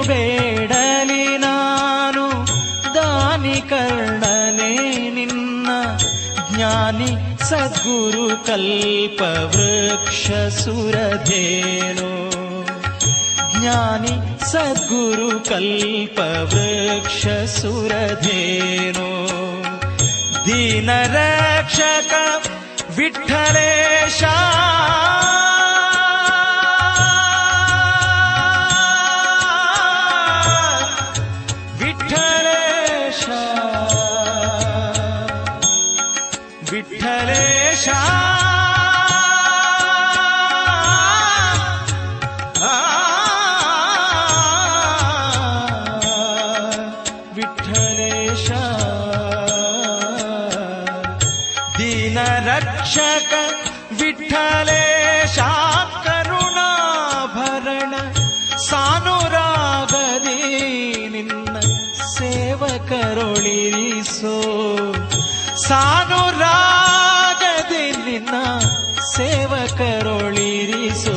ಬೇಡಲಿ ನಾನು ದಾನಿ ಕರ್ಣನೆ ನಿನ್ನ ಜ್ಞಾನಿ ಸದ್ಗುರು ಕಲ್ಪ ವೃಕ್ಷ ಸುರಧೇನು ಜ್ಞಾನಿ ಸದ್ಗುರು ಕಲ್ಪ ವೃಕ್ಷ ಸುರಧೇನು ದೀನ ರಕ್ಷಕ ವಿಠ್ಠಲೇಶ ವಿಠ್ಠಲೇಶ ವಿಠ್ಠಲೇಶ ವಿಠ್ಠಲೇಶ ದೀನ ರಕ್ಷಕ ವಿಠ್ಠಲೇಶ ಕರುಣಾಭರಣ ಸಾನುರಾಗದಿ ನಿನ್ನ ಸೇವಕರೊಳಿರಿಸೋ ಸಾನುರಾಗದಿ ನಿನ್ನ ಸೇವಕರೊಳಿರಿಸೋ